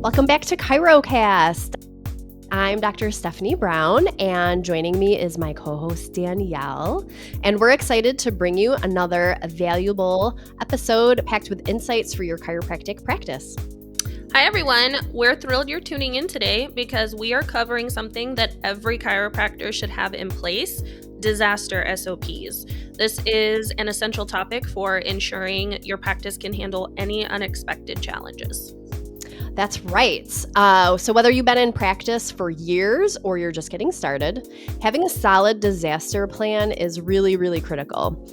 Welcome back to ChiroCast. I'm Dr. Stephanie Brown, and joining me is my co-host Danielle. And we're excited to bring you another valuable episode packed with insights for your chiropractic practice. Hi everyone, we're thrilled you're tuning in today because we are covering something that every chiropractor should have in place: disaster SOPs. This is an essential topic for ensuring your practice can handle any unexpected challenges. That's right. So whether you've been in practice for years or you're just getting started, having a solid disaster plan is really, really critical.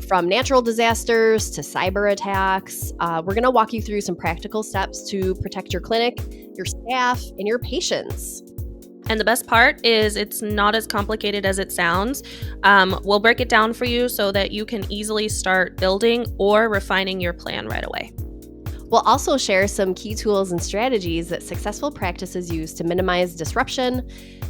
From natural disasters to cyber attacks, we're going to walk you through some practical steps to protect your clinic, your staff, and your patients. And the best part is it's not as complicated as it sounds. We'll break it down for you so that you can easily start building or refining your plan right away. We'll also share some key tools and strategies that successful practices use to minimize disruption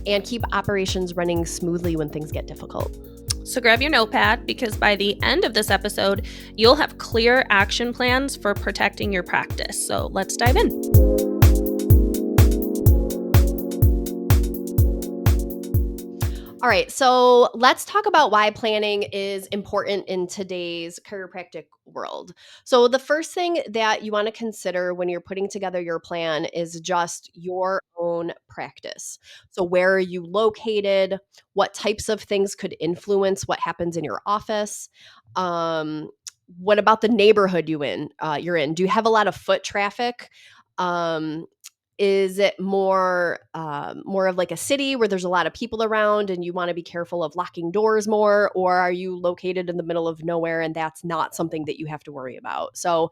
and keep operations running smoothly when things get difficult. So grab your notepad, because by the end of this episode, you'll have clear action plans for protecting your practice. So let's dive in. All right, so let's talk about why planning is important in today's chiropractic world. So the first thing that you want to consider when you're putting together your plan is just your own practice. So where are you located? What types of things could influence what happens in your office? What about the neighborhood you're in? Do you have a lot of foot traffic? Is it more of like a city where there's a lot of people around and you want to be careful of locking doors more, or are you located in the middle of nowhere and that's not something that you have to worry about? So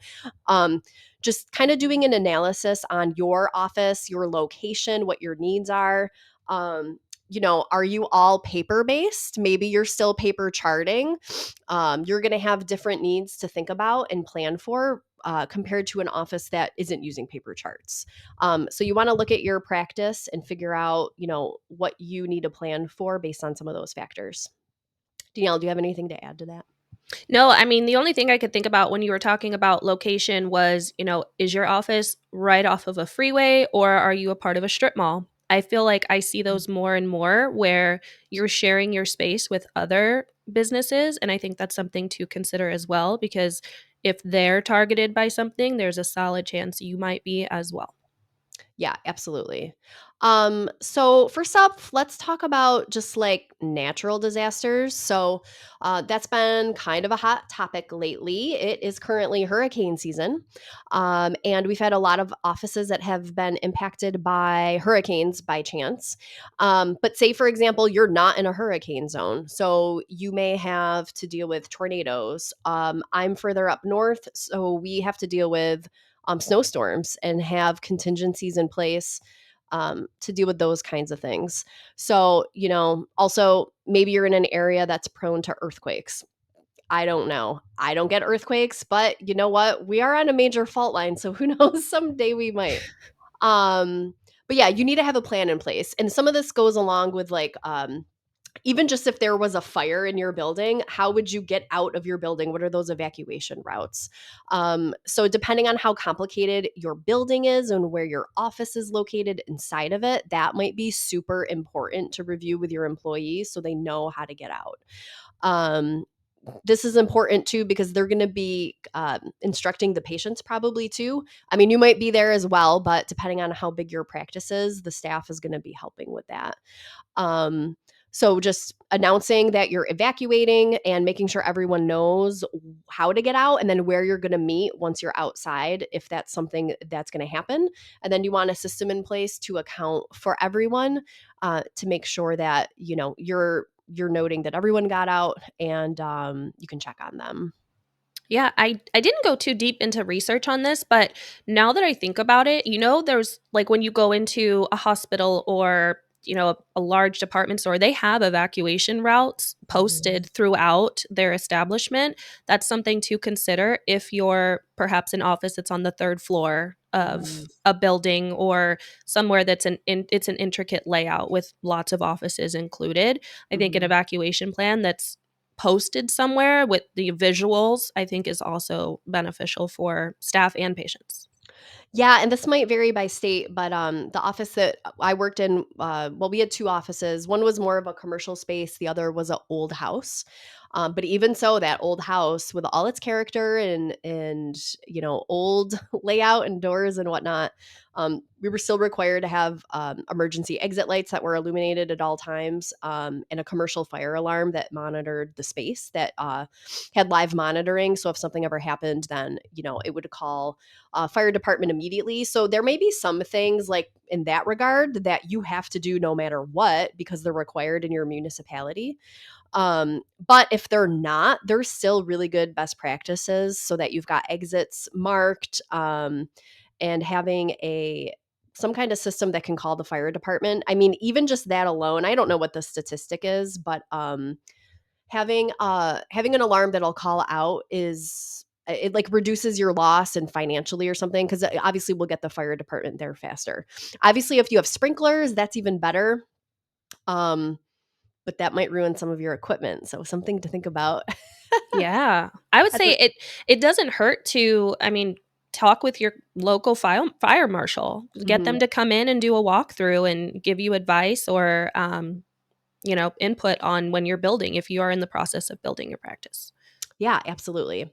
just kind of doing an analysis on your office, your location, what your needs are. Are you all paper based? Maybe you're still paper charting. You're going to have different needs to think about and plan for compared to an office that isn't using paper charts. So you want to look at your practice and figure out, what you need to plan for based on some of those factors. Danielle, do you have anything to add to that? No, I mean, the only thing I could think about when you were talking about location was, is your office right off of a freeway or are you a part of a strip mall? I feel like I see those more and more where you're sharing your space with other businesses. And I think that's something to consider as well, because if they're targeted by something, there's a solid chance you might be as well. Yeah, absolutely. So first up, let's talk about just like natural disasters. So that's been kind of a hot topic lately. It is currently hurricane season, and we've had a lot of offices that have been impacted by hurricanes by chance. But say, for example, you're not in a hurricane zone, so you may have to deal with tornadoes. I'm further up north, so we have to deal with snowstorms and have contingencies in place to deal with those kinds of things. So, also maybe you're in an area that's prone to earthquakes. I don't know. I don't get earthquakes, but you know what? We are on a major fault line, so who knows? Someday we might. Um, but yeah, you need to have a plan in place. And some of this goes along with like even just if there was a fire in your building, how would you get out of your building? What are those evacuation routes? So, depending on how complicated your building is and where your office is located inside of it, that might be super important to review with your employees so they know how to get out. Um, this is important too because they're going to be instructing the patients probably too. I mean, you might be there as well, but depending on how big your practice is, the staff is going to be helping with that. Um, so just announcing that you're evacuating and making sure everyone knows how to get out and then where you're going to meet once you're outside, if that's something that's going to happen. And then you want a system in place to account for everyone to make sure that, you're noting that everyone got out and you can check on them. Yeah, I didn't go too deep into research on this, but now that I think about it, there's like when you go into a hospital or, a large department store, they have evacuation routes posted throughout their establishment. That's something to consider if you're perhaps an office that's on the third floor of a building or somewhere that's it's an intricate layout with lots of offices included. I think an evacuation plan that's posted somewhere with the visuals, I think, is also beneficial for staff and patients. Yeah, and this might vary by state, but, the office that I worked in, well, we had 2 offices. One was more of a commercial space, the other was an old house. But even so, that old house with all its character and, old layout and doors and whatnot, we were still required to have, emergency exit lights that were illuminated at all times, and a commercial fire alarm that monitored the space that, had live monitoring, so if something ever happened, then, it would call fire department immediately. So there may be some things like in that regard that you have to do no matter what because they're required in your municipality. But if they're not, there's still really good best practices so that you've got exits marked, and having a some kind of system that can call the fire department. I mean, even just that alone, I don't know what the statistic is, but having an alarm that'll call out is it, like, reduces your loss and financially or something because obviously we'll get the fire department there faster. Obviously, if you have sprinklers, that's even better, um, but that might ruin some of your equipment, so something to think about. Yeah. I would That's say a it doesn't hurt to, I mean, talk with your local fire marshal. Get mhm. them to come in and do a walkthrough and give you advice or, input on when you're building if you are in the process of building your practice. Yeah, absolutely.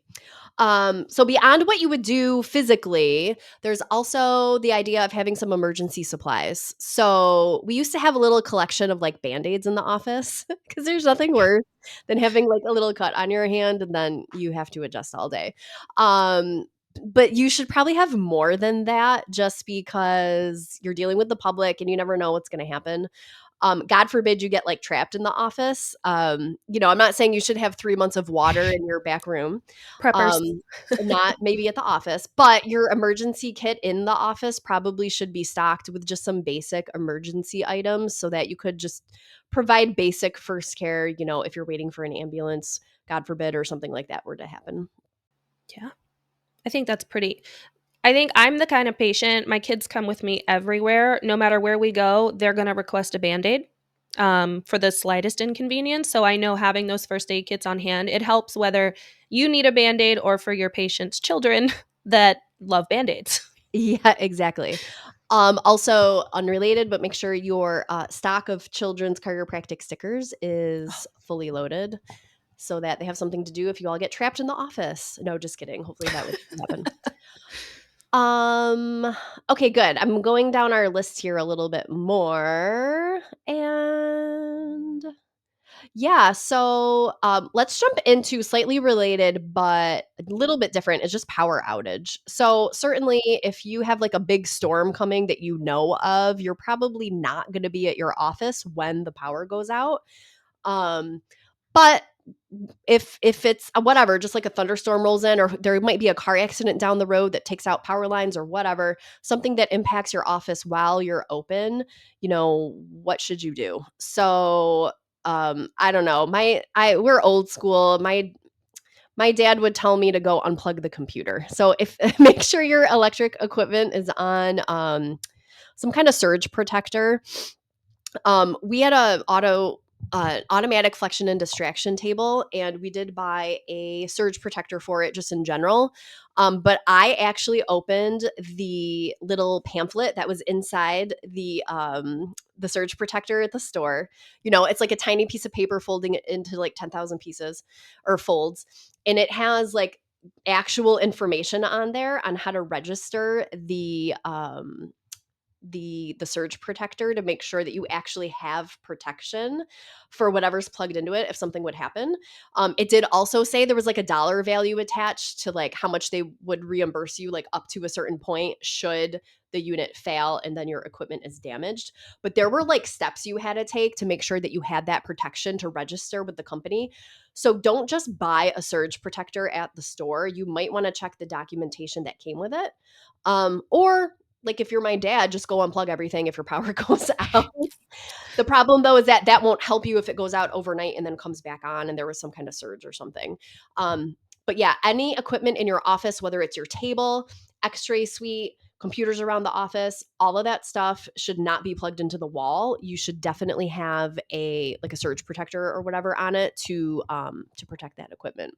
So beyond what you would do physically, there's also the idea of having some emergency supplies. So we used to have a little collection of like band-aids in the office because there's nothing worse than having like a little cut on your hand and then you have to adjust all day. Um, but you should probably have more than that just because you're dealing with the public and you never know what's going to happen. God forbid you get like trapped in the office. I'm not saying you should have 3 months of water in your back room, Preppers. um, not maybe at the office, but your emergency kit in the office probably should be stocked with just some basic emergency items so that you could just provide basic first care, if you're waiting for an ambulance, God forbid, or something like that were to happen. Yeah. I think that's pretty I think I'm the kind of patient, my kids come with me everywhere. No matter where we go, they're gonna request a Band-Aid, for the slightest inconvenience, so I know having those first aid kits on hand, it helps whether you need a Band-Aid or for your patient's children that love Band-Aids. Yeah, exactly. Also unrelated, but make sure your stock of children's chiropractic stickers is fully loaded so that they have something to do if you all get trapped in the office. No, just kidding. Hopefully that would happen. Um, okay, good. I'm going down our list here a little bit more. And yeah, so let's jump into slightly related, but a little bit different. It's just power outage. So, certainly, if you have like a big storm coming that you know of, you're probably not going to be at your office when the power goes out. Um, but if it's whatever, just like a thunderstorm rolls in, or there might be a car accident down the road that takes out power lines or whatever, something that impacts your office while you're open, what should you do? So, I don't know. We're old school. My dad would tell me to go unplug the computer. So if make sure your electric equipment is on some kind of surge protector. We had automatic flexion and distraction table, and we did buy a surge protector for it just in general. But I actually opened the little pamphlet that was inside the surge protector at the store. It's like a tiny piece of paper folding it into like 10,000 pieces or folds, and it has like actual information on there on how to register the surge protector to make sure that you actually have protection for whatever's plugged into it if something would happen. It did also say there was like a dollar value attached to like how much they would reimburse you like up to a certain point should the unit fail and then your equipment is damaged. But there were like steps you had to take to make sure that you had that protection to register with the company. So don't just buy a surge protector at the store. You might want to check the documentation that came with it. Or like if you're my dad, just go unplug everything if your power goes out. The problem though is that that won't help you if it goes out overnight and then comes back on and there was some kind of surge or something. But yeah, any equipment in your office, whether it's your table, x-ray suite, computers around the office, all of that stuff should not be plugged into the wall. You should definitely have a surge protector or whatever on it to protect that equipment.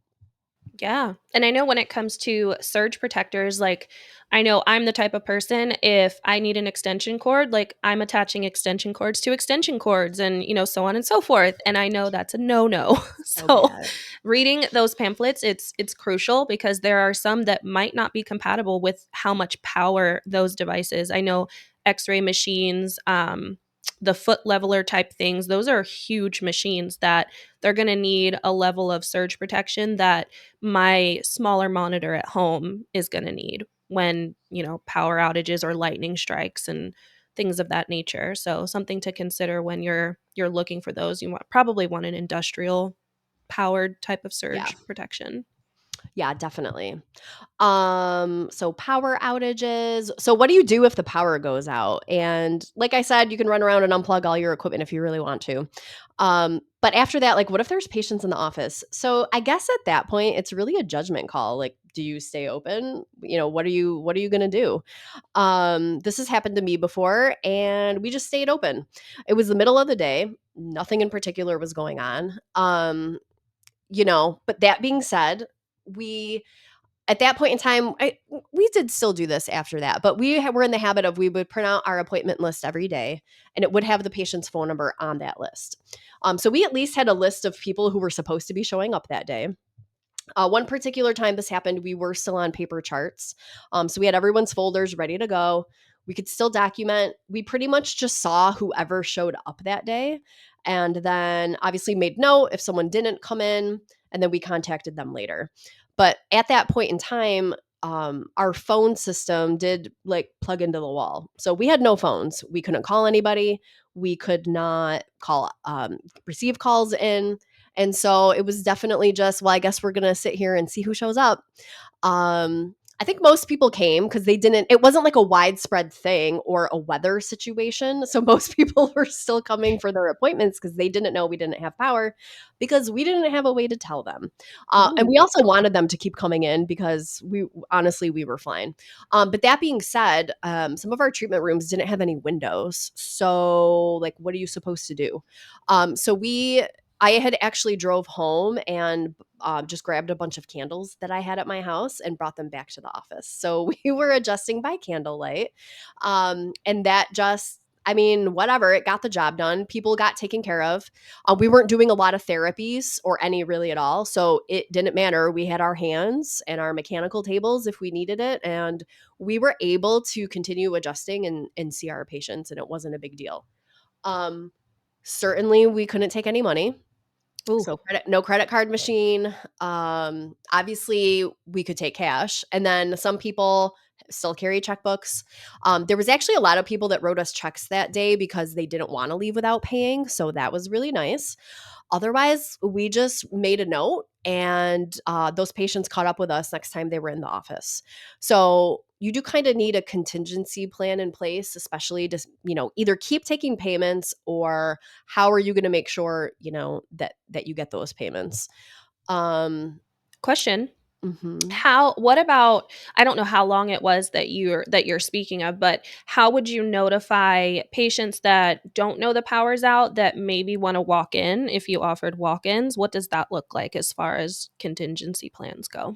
Yeah. And I know when it comes to surge protectors, like I know I'm the type of person, if I need an extension cord, like I'm attaching extension cords to extension cords and, so on and so forth. And I know that's a no-no. So So bad. reading those pamphlets, it's crucial because there are some that might not be compatible with how much power those devices. I know x-ray machines, the foot leveler type things, those are huge machines that they're going to need a level of surge protection that my smaller monitor at home is going to need when, power outages or lightning strikes and things of that nature. So something to consider when you're looking for those. Probably want an industrial powered type of Yeah. surge protection. Yeah, definitely. So power outages. So what do you do if the power goes out? And like I said, you can run around and unplug all your equipment if you really want to. But after that, like what if there's patients in the office? So I guess at that point, it's really a judgment call. Like, do you stay open? What are you gonna do? This has happened to me before, and we just stayed open. It was the middle of the day. Nothing in particular was going on. But that being said, we at that point in time, we did still do this after that, but were in the habit of we would print out our appointment list every day, and it would have the patient's phone number on that list. So we at least had a list of people who were supposed to be showing up that day. One particular time this happened, we were still on paper charts. So we had everyone's folders ready to go. We could still document. We pretty much just saw whoever showed up that day. And then obviously made note if someone didn't come in, and then we contacted them later. But at that point in time, our phone system did like plug into the wall. So we had no phones. We couldn't call anybody. We could not receive calls in, and so it was definitely just, well, I guess we're gonna sit here and see who shows up. I think most people came because it wasn't like a widespread thing or a weather situation. So most people were still coming for their appointments because they didn't know we didn't have power, because we didn't have a way to tell them. And Ooh. we also wanted them to keep coming in because we were fine. But that being said, some of our treatment rooms didn't have any windows. So, like, what are you supposed to do? I had actually drove home and just grabbed a bunch of candles that I had at my house and brought them back to the office. So we were adjusting by candlelight. And that just, I mean, whatever, it got the job done. People got taken care of. We weren't doing a lot of therapies or any really at all. So it didn't matter. We had our hands and our mechanical tables if we needed it. And we were able to continue adjusting and see our patients, and it wasn't a big deal. Um, Certainly, we couldn't take any money. Ooh. So no credit card machine. Obviously, we could take cash, and then some people still carry checkbooks. There was actually a lot of people that wrote us checks that day because they didn't want to leave without paying, so that was really nice. Otherwise, we just made a note, and those patients caught up with us next time they were in the office. So you do kind of need a contingency plan in place, especially to either keep taking payments, or how are you going to make sure that you get those payments. Um, Question. mhm. What about, I don't know how long it was that you're speaking of, but how would you notify patients that don't know the power's out that maybe want to walk in if you offered walk-ins? What does that look like as far as contingency plans go?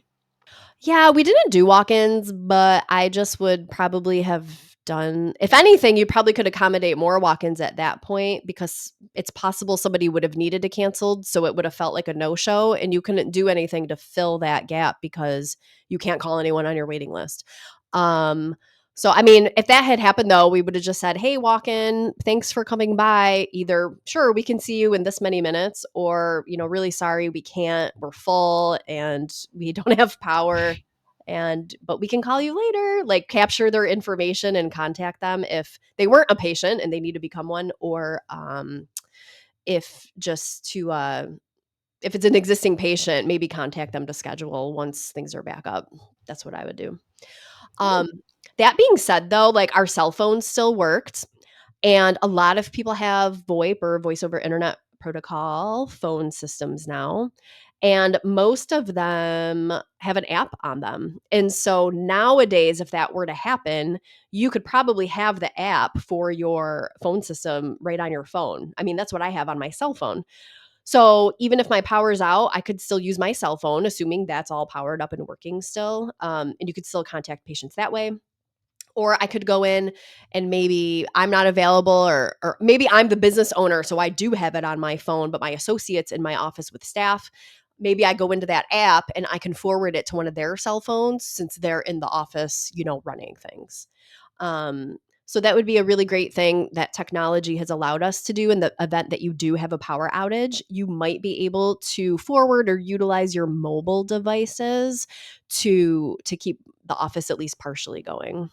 Yeah, we didn't do walk-ins, but I just would probably have done, if anything, you probably could accommodate more walk-ins at that point, because it's possible somebody would have needed to canceled, so it would have felt like a no-show, and you couldn't do anything to fill that gap because you can't call anyone on your waiting list. Um, so I mean, if that had happened though, we would have just said, "Hey, walk in, thanks for coming by. Either, sure, we can see you in this many minutes, or, really sorry, we can't. We're full and we don't have power, but we can call you later." Like, capture their information and contact them if they weren't a patient and they need to become one, or if just to if it's an existing patient, maybe contact them to schedule once things are back up. That's what I would do. Um, that being said, though, like, our cell phones still worked, and a lot of people have VoIP, or voice over internet protocol, phone systems now. And most of them have an app on them. And so nowadays, if that were to happen, you could probably have the app for your phone system right on your phone. I mean, that's what I have on my cell phone. So even if my power's out, I could still use my cell phone, assuming that's all powered up and working still. And you could still contact patients that way. Or I could go in and maybe I'm not available, or maybe I'm the business owner, so I do have it on my phone, but my associates in my office with staff, maybe I go into that app and I can forward it to one of their cell phones since they're in the office, running things. Um, so that would be a really great thing that technology has allowed us to do in the event that you do have a power outage. You might be able to forward or utilize your mobile devices to keep the office at least partially going.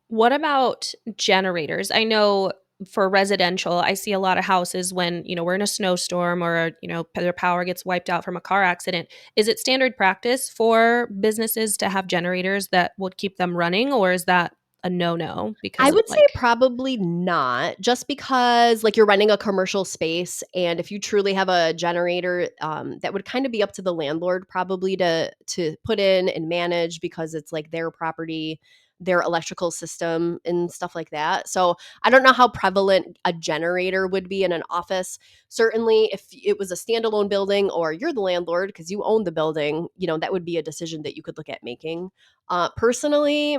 What about generators? I know for residential, I see a lot of houses when, we're in a snowstorm or, their power gets wiped out from a car accident. Is it standard practice for businesses to have generators that would keep them running, or is that a no-no I because of would say probably not, just because, like, you're renting a commercial space, and if you truly have a generator, that would kinda be up to the landlord probably to put in and manage because it's, like, their property, their electrical system, and stuff like that. So, I don't know how prevalent a generator would be in an office. Certainly, if it was a standalone building or you're the landlord because you own the building, that would be a decision that you could look at making. Personally,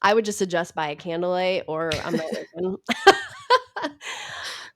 I would just suggest buy a candlelight or I'm not working.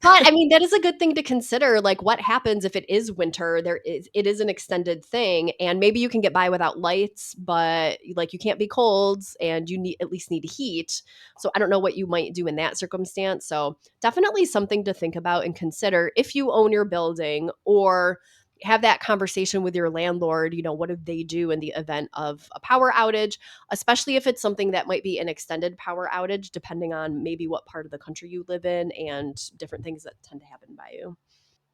But, I mean, that is a good thing to consider, like, what happens if it is winter? It is an extended thing, and maybe you can get by without lights, but, like, you can't be cold, and you at least need heat. So, I don't know what you might do in that circumstance, so definitely something to think about and consider if you own your building, or have that conversation with your landlord. What do they do in the event of a power outage, especially if it's something that might be an extended power outage, depending on maybe what part of the country you live in and different things that tend to happen by you.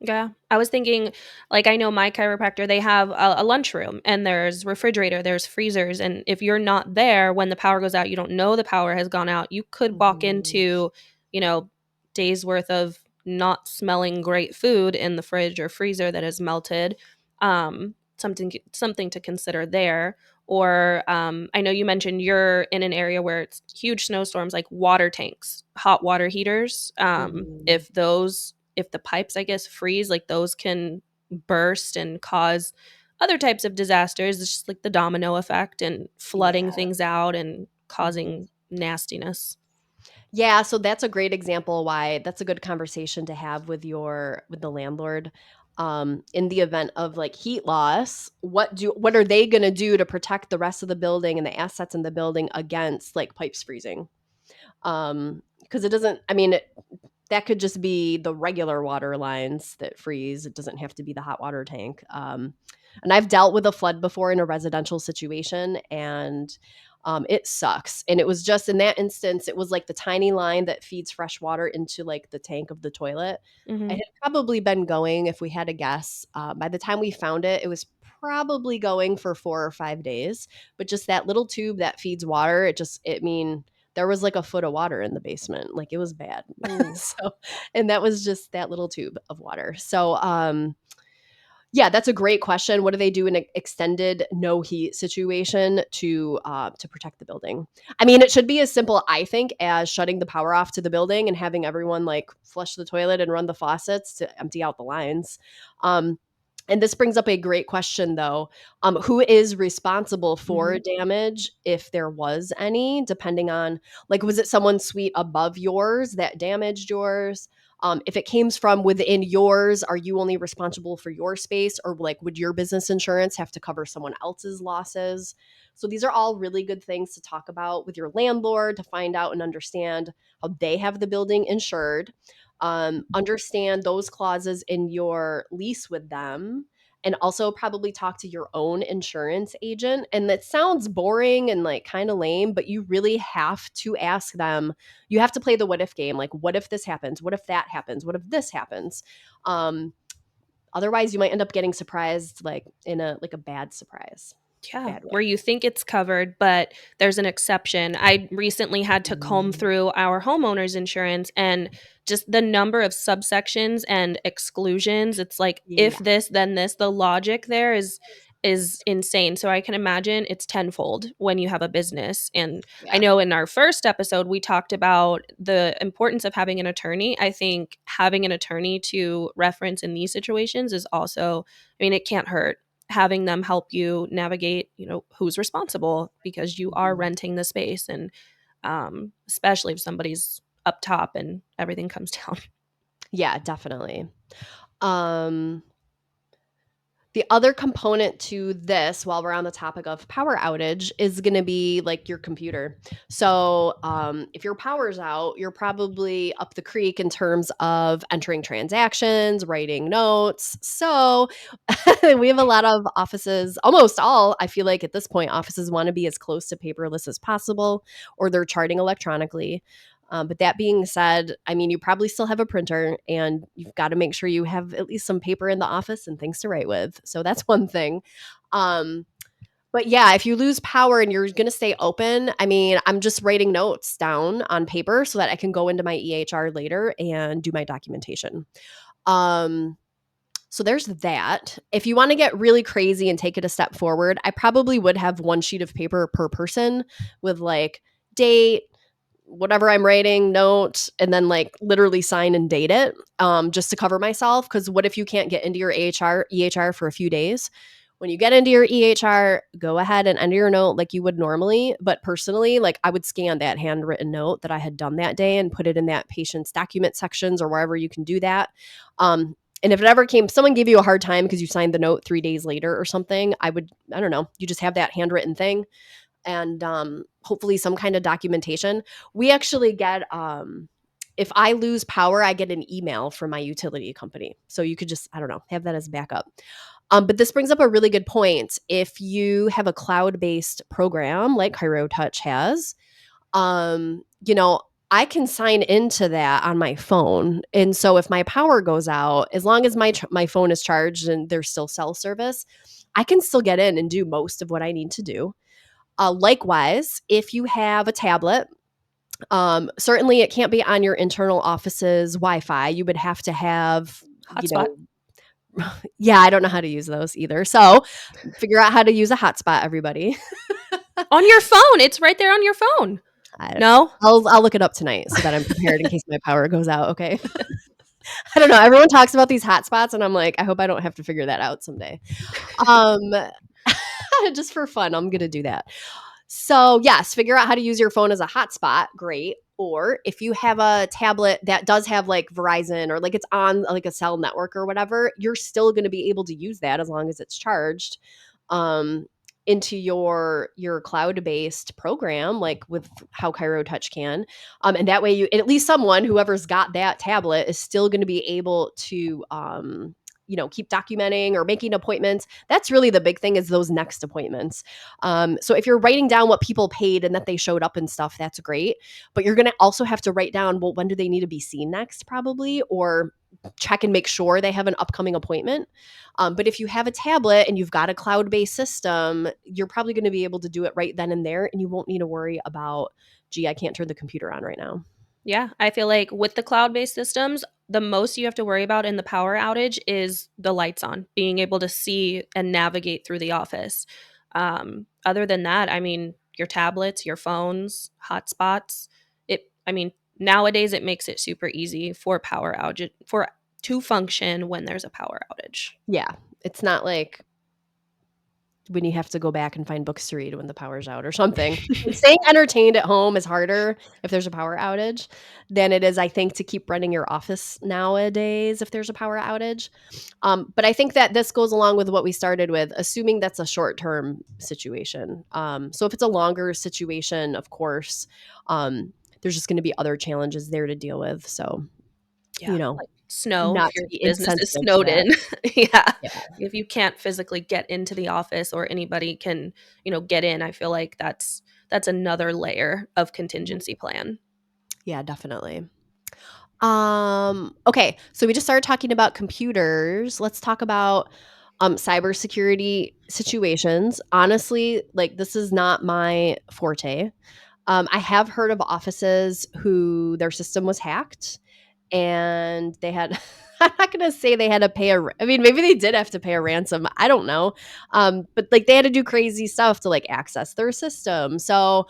Yeah, I was thinking, like, I know my chiropractor, they have a lunchroom and there's refrigerator, there's freezers, and if you're not there when the power goes out, you don't know the power has gone out, you could walk Mhm. into, you know, days worth of not smelling great food in the fridge or freezer that has melted. Something to consider there. Or I know you mentioned you're in an area where it's huge snowstorms, like water tanks, hot water heaters. Mhm. If the pipes, I guess, freeze, like those can burst and cause other types of disasters. It's just like the domino effect and flooding Yeah. things out and Mhm. causing nastiness. Yeah, so that's a great example why that's a good conversation to have with the landlord. In the event of like heat loss, what are they gonna do to protect the rest of the building and the assets in the building against like pipes freezing? Because it doesn't, I mean, that could just be the regular water lines that freeze. It doesn't have to be the hot water tank. And I've dealt with a flood before in a residential situation, and it sucks. And it was just in that instance, it was like the tiny line that feeds fresh water into like the tank of the toilet. It Hmm. had probably been going, if we had a guess, by the time we found it, it was probably going for 4 or 5 days. But just that little tube that feeds water, I mean, there was like a foot of water in the basement. Like it was bad. Ooh. So, and that was just that little tube of water. So, yeah, that's a great question. What do they do in an extended no heat situation to protect the building? I mean, it should be as simple, I think, as shutting the power off to the building and having everyone like flush the toilet and run the faucets to empty out the lines. Um, and this brings up a great question, though. Who is responsible for Hmm. damage if there was any? Depending on, like, was it someone's suite above yours that damaged yours? If it came from within yours, are you only responsible for your space, or like would your business insurance have to cover someone else's losses? So these are all really good things to talk about with your landlord to find out and understand how they have the building insured. Understand those clauses in your lease with them, and also probably talk to your own insurance agent. And that sounds boring and like kind of lame, but you really have to ask them. You have to play the what if game. Like, what if this happens? What if that happens? What if this happens? Um, Otherwise, you might end up getting surprised, like in a bad surprise, Yeah, bad where way. you think it's covered, but there's an exception. I recently had to comb Mm. through our homeowner's insurance and just the number of subsections and exclusions. It's like, if Yeah. this, then this. The logic there is is insane. So I can imagine it's tenfold when you have a business. And I Yeah. know in our first episode, we talked about the importance of having an attorney. I think having an attorney to reference in these situations is also, I mean, it can't hurt having them help you navigate, who's responsible because you are Mhm. renting the space. And especially if somebody's up top and everything comes down. Yeah, definitely. Um, the other component to this, while we're on the topic of power outage, is going to be like your computer. So, if your power's out, you're probably up the creek in terms of entering transactions, writing notes. So, we have a lot of offices, almost all, I feel like at this point, offices want to be as close to paperless as possible, or they're charting electronically. But that being said, I mean, you probably still have a printer and you've got to make sure you have at least some paper in the office and things to write with. So that's one thing. Um, but yeah, if you lose power and you're going to stay open, I mean, I'm just writing notes down on paper so that I can go into my EHR later and do my documentation. Um, so there's that. If you want to get really crazy and take it a step forward, I probably would have one sheet of paper per person with like date, whatever I'm writing, note, and then like literally sign and date it, just to cover myself. Because what if you can't get into your EHR for a few days? When you get into your EHR, go ahead and enter your note like you would normally. But personally, like I would scan that handwritten note that I had done that day and put it in that patient's document sections or wherever you can do that. And if it ever came, someone gave you a hard time because you signed the note 3 days later or something, I don't know, you just have that handwritten thing and hopefully some kind of documentation. We actually get, if I lose power, I get an email from my utility company. So you could just, I don't know, have that as backup. But this brings up a really good point. If you have a cloud based program like ChiroTouch has, you know, I can sign into that on my phone. And so if my power goes out, as long as my phone is charged and there's still cell service, I can still get in and do most of what I need to do. Likewise, if you have a tablet, certainly it can't be on your internal office's Wi-Fi. You would have to have, you Hotspot know, yeah, I don't know how to use those either. So figure out how to use a hotspot, everybody. on your phone. It's right there on your phone. I, No? I'll look it up tonight so that I'm prepared in case my power goes out. Okay. I don't know. Everyone talks about these hotspots, and I'm like, I hope I don't have to figure that out someday. Um, just for fun, I'm gonna do that. So, yes, figure out how to use your phone as a hotspot. Great. Or if you have a tablet that does have like Verizon or like it's on like a cell network or whatever, you're still going to be able to use that as long as it's charged um, into your cloud-based program, like with how ChiroTouch can. And that way you, and at least someone, whoever's got that tablet is still going to be able to keep documenting or making appointments. That's really the big thing is those next appointments. So if you're writing down what people paid and that they showed up and stuff, that's great. But you're going to also have to write down, well, when do they need to be seen next, probably, or check and make sure they have an upcoming appointment. But if you have a tablet and you've got a cloud based system, you're probably going to be able to do it right then and there. And you won't need to worry about, gee, I can't turn the computer on right now. Yeah, I feel like with the cloud-based systems, the most you have to worry about in the power outage is the lights on, being able to see and navigate through the office. Other than that, I mean, your tablets, your phones, hotspots. I mean, nowadays it makes it super easy for power outage for to function when there's a power outage. Yeah. It's not like when you have to go back and find books to read when the power's out or something. Like staying entertained at home is harder if there's a power outage than it is, I think, to keep running your office nowadays if there's a power outage. But I think that this goes along with what we started with, assuming that's a short term situation. So if it's a longer situation, of course, there's just going to be other challenges there to deal with. So, Yeah, like snow, not if to your be business is insensitive to snowed that. in. Yeah. Yeah. If you can't physically get into the office or anybody can, get in, I feel like that's another layer of contingency plan. Yeah, definitely. Okay, so we just started talking about computers. Let's talk about cybersecurity situations. Honestly, like this is not my forte. I have heard of offices who their system was hacked and they had I'm not gonna say they had to pay I mean, maybe they did have to pay a ransom. I don't know. But like they had to do crazy stuff to like access their system. So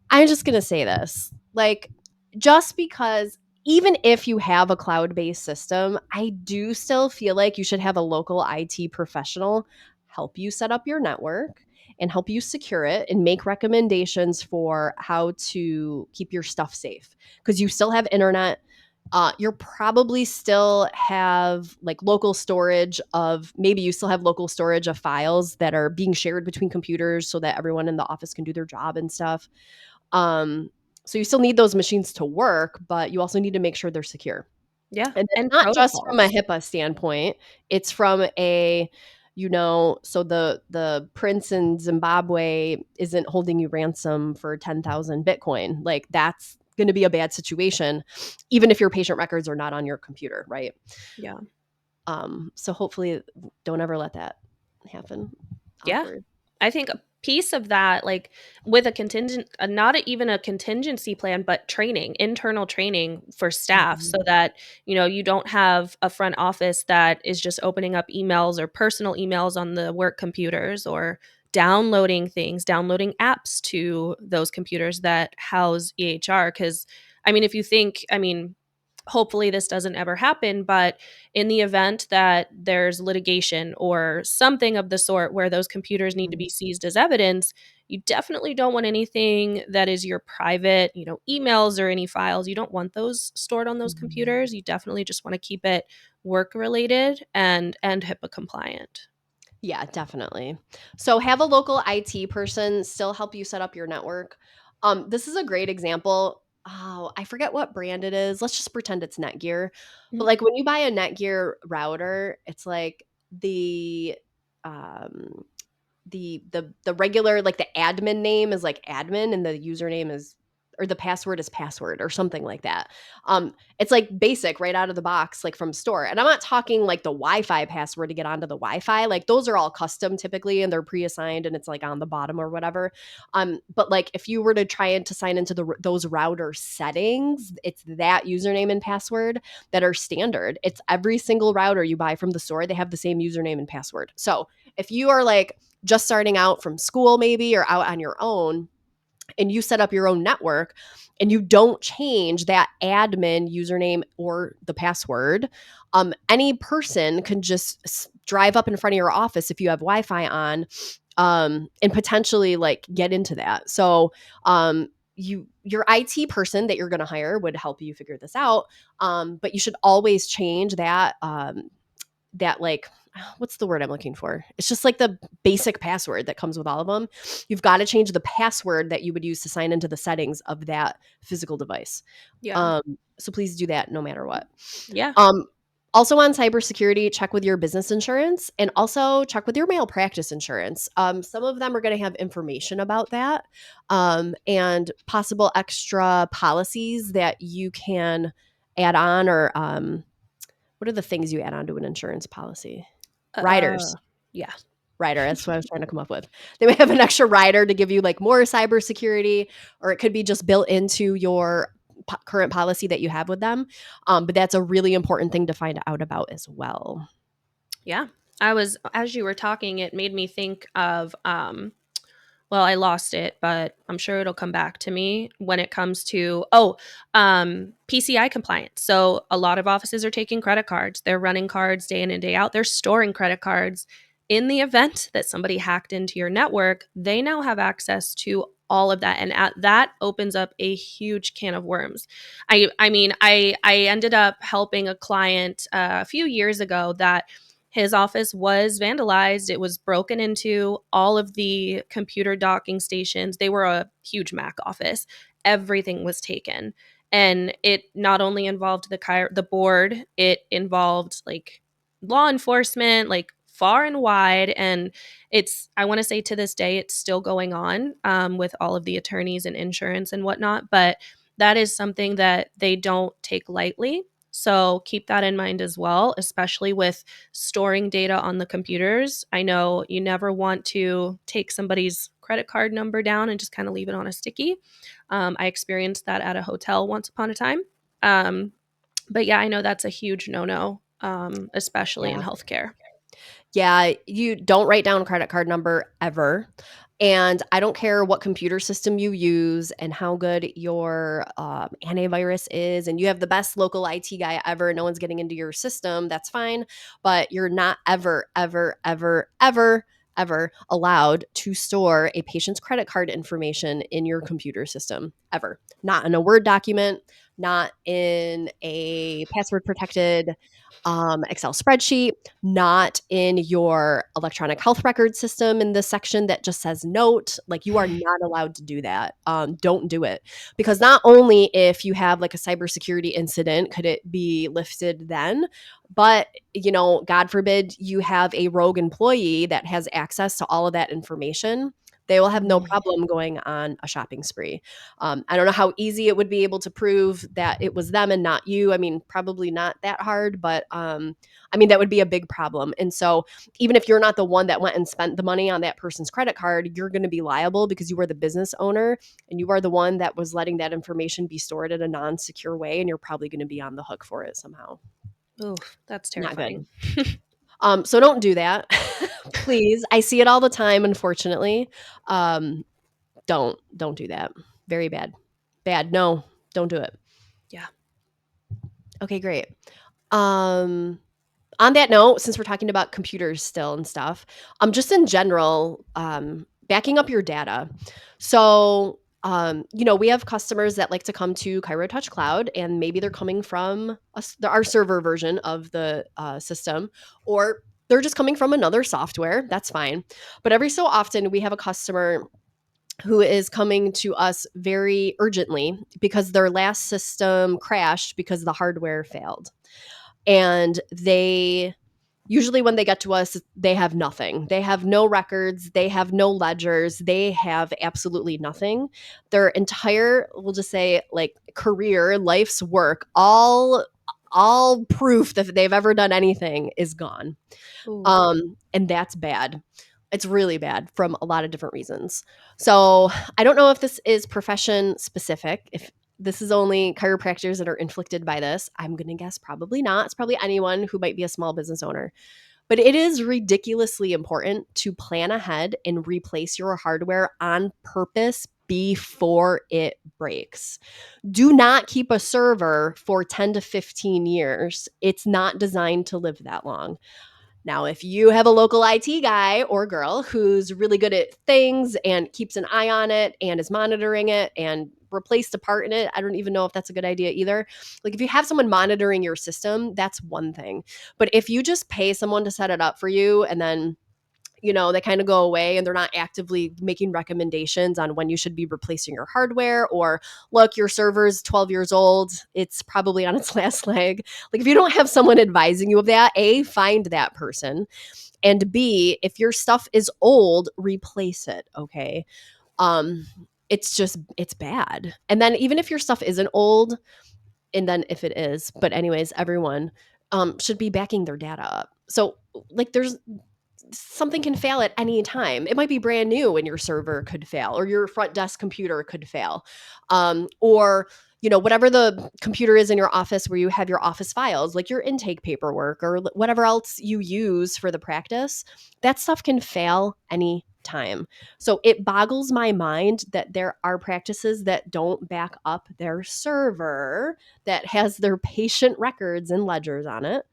I'm just gonna say this. Like, just because even if you have a cloud-based system, I do still feel like you should have a local IT professional help you set up your network and help you secure it and make recommendations for how to keep your stuff safe. Because you still have internet, you're probably still have like local storage of maybe you still have local storage of files that are being shared between computers so that everyone in the office can do their job and stuff. Um, so you still need those machines to work, but you also need to make sure they're secure. Yeah, And it's and not just from a protocols. HIPAA standpoint, it's from a so the prince in Zimbabwe isn't holding you ransom for 10,000 Bitcoin. Like that's going to be a bad situation, even if your patient records are not on your computer, right? Yeah. So hopefully, don't ever let that happen. Yeah. Awkward. I think a piece of that, like with a contingent, not even a contingency plan, but training, internal training for staff Mhm. so that, you don't have a front office that is just opening up emails or personal emails on the work computers or downloading things, downloading apps to those computers that house EHR. Because, I mean, if you think, I mean, hopefully this doesn't ever happen, but in the event that there's litigation or something of the sort where those computers need to Mhm. be seized as evidence, you definitely don't want anything that is your private, emails or any files. You don't want those stored on those Mhm. computers. You definitely just want to keep it work related and HIPAA compliant. Yeah, definitely. So have a local IT person still help you set up your network. This is a great example. Oh, I forget what brand it is. Let's just pretend it's Netgear. But Mhm. like when you buy a Netgear router, it's like um the regular like the admin name is like admin and the username is or the password is password or something like that. It's like basic right out of the box, like from store. And I'm not talking like the Wi-Fi password to get onto the Wi-Fi. Like those are all custom typically and they're pre-assigned and it's like on the bottom or whatever. But like if you were to try and to sign into those router settings, it's that username and password that are standard. It's every single router you buy from the store. They have the same username and password. So if you are like just starting out from school maybe or out on your own and you set up your own network and you don't change that admin username or the password, any person can just drive up in front of your office if you have Wi-Fi on, and potentially like get into that. So your IT person that you're going to hire would help you figure this out, but you should always change that like what's the word I'm looking for? It's just like the basic password that comes with all of them. You've got to change the password that you would use to sign into the settings of that physical device. Yeah. So please do that no matter what. Yeah. Um, Also on cybersecurity, check with your business insurance and also check with your malpractice insurance. Some of them are going to have information about that, and possible extra policies that you can add on or what are the things you add on to an insurance policy? Uh, Riders. yeah. Rider, that's what I was trying to come up with. They may have an extra rider to give you like more cybersecurity, or it could be just built into your current policy that you have with them. But that's a really important thing to find out about as well. Yeah. As you were talking, it made me think of, well, I lost it, but I'm sure it'll come back to me when it comes to, PCI compliance. So a lot of offices are taking credit cards. They're running cards day in and day out. They're storing credit cards. In the event that somebody hacked into your network, they now have access to all of that, and that opens up a huge can of worms. I ended up helping a client a few years ago that his office was vandalized. It was broken into, all of the computer docking stations. They were a huge Mac office. Everything was taken. And it not only involved the board, it involved like law enforcement, like far and wide. And I want to say to this day, it's still going on, with all of the attorneys and insurance and whatnot. But that is something that they don't take lightly. So keep that in mind as well, especially with storing data on the computers. I know you never want to take somebody's credit card number down and just kind of leave it on a sticky. I experienced that at a hotel once upon a time. Um, but yeah, I know that's a huge no no especially in Yeah. healthcare. Yeah, you don't write down a credit card number ever. And I don't care what computer system you use and how good your antivirus is, and you have the best local IT guy ever. No one's getting into your system. That's fine. But you're not ever, ever, ever, ever, ever allowed to store a patient's credit card information in your computer system ever. Not in a Word document, not in a password protected Excel spreadsheet, not in your electronic health record system in the section that just says note. Like you are not allowed to do that. Don't do it because not only if you have like a cybersecurity incident could it be lifted then, but God forbid you have a rogue employee that has access to all of that information. They will have no Mm. problem going on a shopping spree. I don't know how easy it would be able to prove that it was them and not you. I mean, probably not that hard, but I mean, that would be a big problem. And so, even if you're not the one that went and spent the money on that person's credit card, you're going to be liable because you were the business owner and you are the one that was letting that information be stored in a non secure way. And you're probably going to be on the hook for it somehow. Oof, that's Not terrifying. good. So don't do that. Please. I see it all the time, unfortunately. Um, don't do that. Very bad. Bad. No, don't do it. Yeah. Okay, great. Um, on that note, since we're talking about computers still and stuff, just in general, backing up your data. So, we have customers that like to come to Cairo Touch Cloud, and maybe they're coming from our server version of the system, or they're just coming from another software. That's fine. But every so often, we have a customer who is coming to us very urgently because their last system crashed because the hardware failed. And they usually, when they get to us, they have nothing. They have no records, they have no ledgers, they have absolutely nothing. Their entire, we'll just say, like, career, life's work, all proof that they've ever done anything is gone. Ooh. And that's bad. It's really bad from a lot of different reasons. So I don't know if this is profession specific. If this is only chiropractors that are inflicted by this, I'm going to guess probably not. It's probably anyone who might be a small business owner. But it is ridiculously important to plan ahead and replace your hardware on purpose before it breaks. Do not keep a server for 10 to 15 years. It's not designed to live that long. Now, if you have a local IT guy or girl who's really good at things and keeps an eye on it and is monitoring it and replaced a part in it, I don't even know if that's a good idea either. Like if you have someone monitoring your system, that's one thing. But if you just pay someone to set it up for you and then they kind of go away and they're not actively making recommendations on when you should be replacing your hardware, or look, your server's 12 years old, it's probably on its last leg. Like if you don't have someone advising you of that, A, find that person, and B, if your stuff is old, replace it, okay? Um it's bad. And then even if your stuff isn't old, and then if it is, but anyways, everyone should be backing their data up. So like there's something can fail at any time. It might be brand new and your server could fail, or your front desk computer could fail. Or, whatever the computer is in your office where you have your office files, like your intake paperwork or whatever else you use for the practice, that stuff can fail any time. So it boggles my mind that there are practices that don't back up their server that has their patient records and ledgers on it.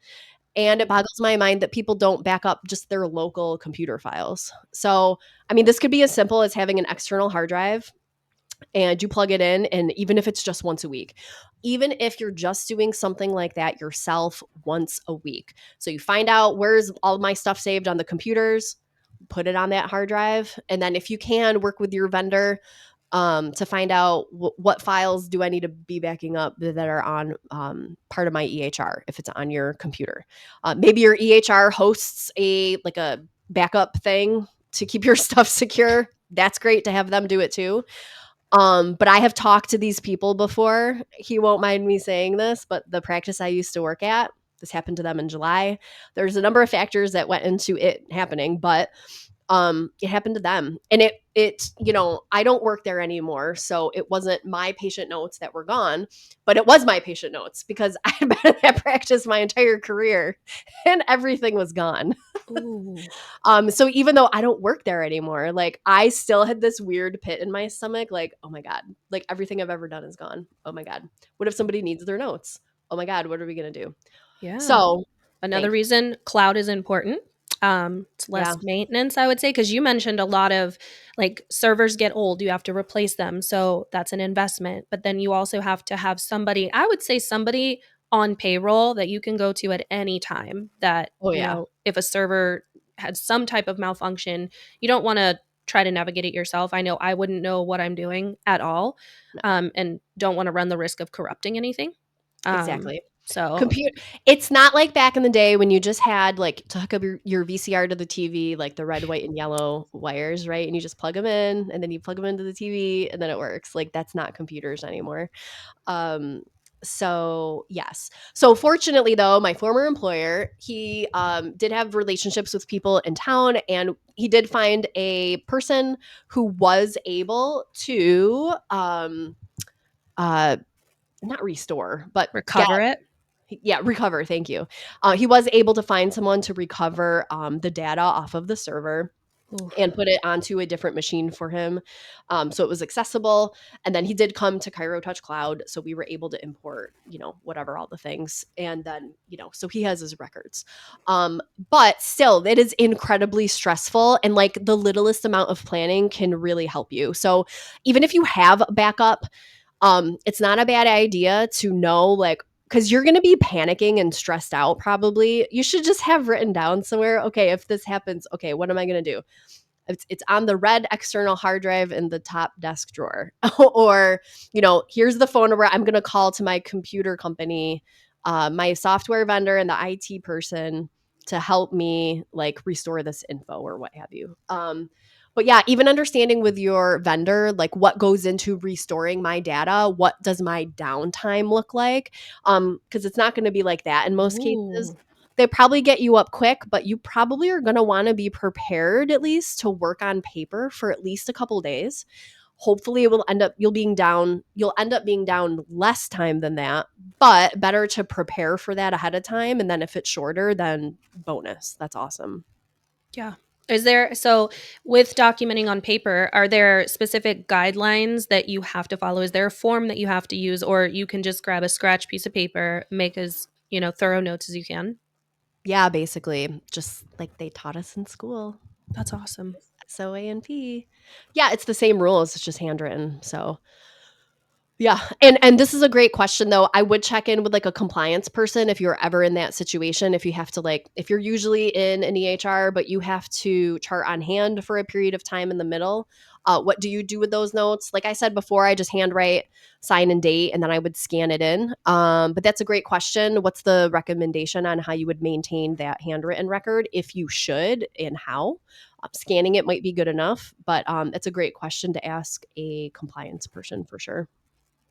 And it boggles my mind that people don't back up just their local computer files. So, I mean, this could be as simple as having an external hard drive and you plug it in, and even if it's just once a week, even if you're just doing something like that yourself once a week. So you find out where's all my stuff saved on the computers, put it on that hard drive. And then if you can, work with your vendor to find out what files do I need to be backing up that are on part of my EHR if it's on your computer. Maybe your EHR hosts a backup thing to keep your stuff secure. That's great to have them do it too. But I have talked to these people before. He won't mind me saying this, but the practice I used to work at, this happened to them in July. There's a number of factors that went into it happening, but It happened to them. And I don't work there anymore. So it wasn't my patient notes that were gone, but it was my patient notes because I had been in that practice my entire career and everything was gone. Ooh. So even though I don't work there anymore, like I still had this weird pit in my stomach, like, oh my God, like everything I've ever done is gone. Oh my God. What if somebody needs their notes? Oh my God, what are we gonna do? Yeah. So Another thank reason cloud is important. It's yeah. less maintenance, I would say, because you mentioned a lot of like servers get old, you have to replace them. So that's an investment. But then you also have to have somebody, I would say somebody on payroll that you can go to at any time that, Oh yeah. if a server had some type of malfunction, you don't want to try to navigate it yourself. I know I wouldn't know what I'm doing at all, No, and don't want to run the risk of corrupting anything. Um, exactly. so Compute It's not like back in the day when you just had like to hook up your VCR to the TV, like the red, white, and yellow wires, right? And you just plug them in and then you plug them into the TV and then it works. Like that's not computers anymore. Um, so yes. So fortunately though, my former employer, he did have relationships with people in town and he did find a person who was able to uh not restore, but get recover it. yeah, recover. Thank you. He was able to find someone to recover the data off of the server and Oof. put it onto a different machine for him. So it was accessible. And then he did come to Cairo Touch Cloud. So we were able to import, whatever, all the things. And then, so he has his records. But still, it is incredibly stressful. And like the littlest amount of planning can really help you. So even if you have backup, it's not a bad idea to know, like, because you're going to be panicking and stressed out probably. You should just have written down somewhere, okay, if this happens, okay, what am I going to do? It's on the red external hard drive in the top desk drawer. Or, here's the phone number I'm going to call to my computer company, my software vendor and the IT person to help me like restore this info or what have you. But yeah, even understanding with your vendor, like what goes into restoring my data, what does my downtime look like? Because it's not going to be like that in most cases. Ooh. They probably get you up quick, but you probably are going to want to be prepared at least to work on paper for at least a couple days. Hopefully it will end up you'll end up being down less time than that, but better to prepare for that ahead of time, and then if it's shorter, then bonus. That's awesome. Yeah. Is there, so with documenting on paper, are there specific guidelines that you have to follow? Is there a form that you have to use, or you can just grab a scratch piece of paper, make as, thorough notes as you can? Yeah, basically, just like they taught us in school. That's awesome. SOANP. Yeah, it's the same rules, it's just handwritten. So yeah, and this is a great question though. I would check in with like a compliance person if you're ever in that situation. If you have to like, if you're usually in an EHR, but you have to chart on hand for a period of time in the middle, what do you do with those notes? Like I said before, I just handwrite, sign and date, and then I would scan it in. But that's a great question. What's the recommendation on how you would maintain that handwritten record if you should and how? Scanning it might be good enough, but it's a great question to ask a compliance person for sure.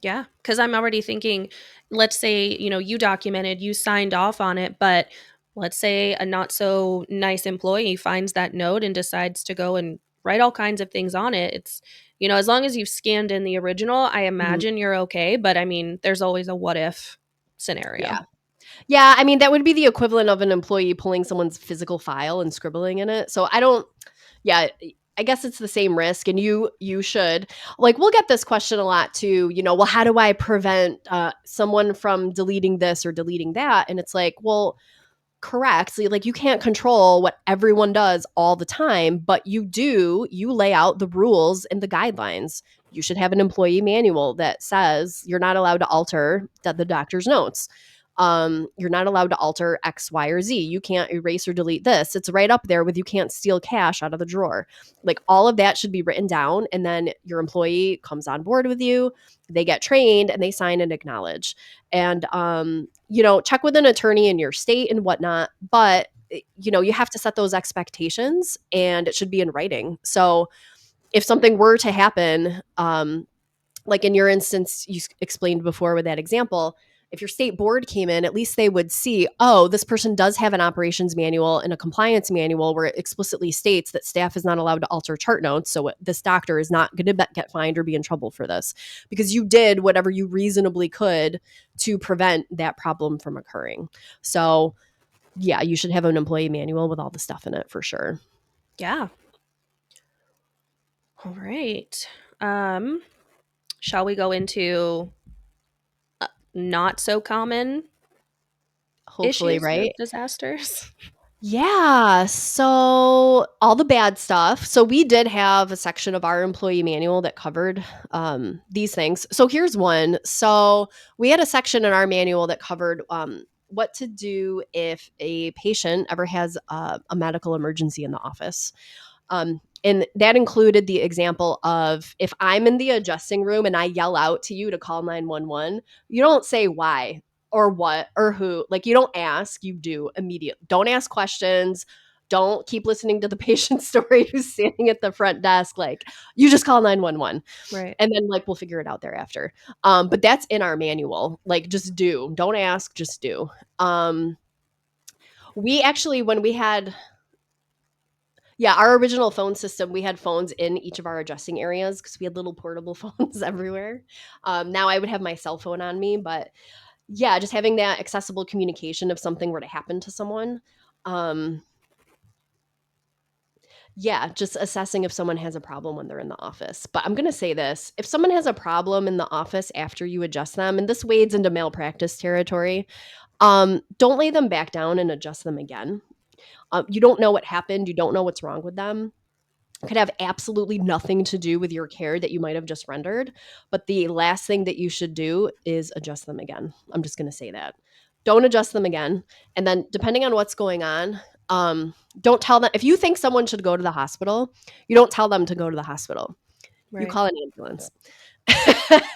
Yeah, because I'm already thinking, let's say, you documented, you signed off on it, but let's say a not so nice employee finds that note and decides to go and write all kinds of things on it. It's, as long as you've scanned in the original, I Mhm. imagine you're okay. But I mean, there's always a what if Yeah. scenario. Yeah, I mean, that would be the equivalent of an employee pulling someone's physical file and scribbling in it. So I don't yeah, I guess it's the same risk and you should. Like we'll get this question a lot too, well, how do I prevent someone from deleting this or deleting that? And it's like, well, correct. So, like you can't control what everyone does all the time, but you lay out the rules and the guidelines. You should have an employee manual that says you're not allowed to alter the doctor's notes. You're not allowed to alter X, Y, or Z. You can't erase or delete this. It's right up there with you can't steal cash out of the drawer. Like all of that should be written down, and then your employee comes on board with you. They get trained and they sign and acknowledge. And check with an attorney in your state and whatnot, but you have to set those expectations and it should be in writing. So if something were to happen, like in your instance you explained before with that example, If your state board came in, at least they would see, oh, this person does have an operations manual and a compliance manual where it explicitly states that staff is not allowed to alter chart notes. So this doctor is not going to get fined or be in trouble for this because you did whatever you reasonably could to prevent that problem from occurring. So yeah, you should have an employee manual with all the stuff in it for sure. Yeah. All right. Shall we go into not so common Hopefully, issues or right? disasters? Yeah. So all the bad stuff. So we did have a section of our employee manual that covered these things. So here's one. So we had a section in our manual that covered what to do if a patient ever has a medical emergency in the office. And that included the example of if I'm in the adjusting room and I yell out to you to call 911, you don't say why or what or who. Like you don't ask, you do immediately. Don't ask questions. Don't keep listening to the patient's story who's standing at the front desk. Like you just call 911 Right. and then like we'll figure it out thereafter. But that's in our manual. Like just do. Don't ask, just do. We actually, when we had our original phone system, we had phones in each of our adjusting areas because we had little portable phones everywhere. Now I would have my cell phone on me, but yeah, just having that accessible communication if something were to happen to someone. Um, yeah, just assessing if someone has a problem when they're in the office. But I'm going to say this, if someone has a problem in the office after you adjust them, and this wades into malpractice territory, don't lay them back down and adjust them again. You don't know what happened. You don't know what's wrong with them. Could have absolutely nothing to do with your care that you might have just rendered. But the last thing that you should do is adjust them again. I'm just going to say that. Don't adjust them again. And then, depending on what's going on, don't tell them. If you think someone should go to the hospital, you don't tell them to go to the hospital. You Right. call an ambulance.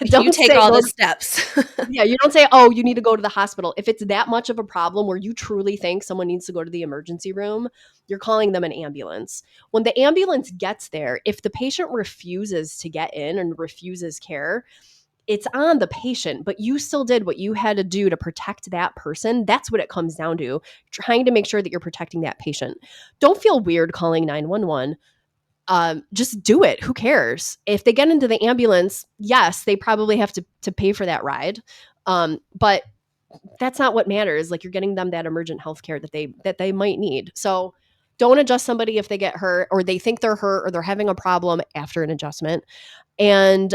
You Don't take say all go the to steps. yeah, you don't say, "Oh, you need to go to the hospital." If it's that much of a problem where you truly think someone needs to go to the emergency room, you're calling them an ambulance. When the ambulance gets there, if the patient refuses to get in and refuses care, it's on the patient, but you still did what you had to do to protect that person. That's what it comes down to, trying to make sure that you're protecting that patient. Don't feel weird calling 911. Just do it. Who cares? If they get into the ambulance, yes, they probably have to pay for that ride. But that's not what matters. Like you're getting them that emergent health care that they might need. So don't adjust somebody if they get hurt or they think they're hurt or they're having a problem after an adjustment. And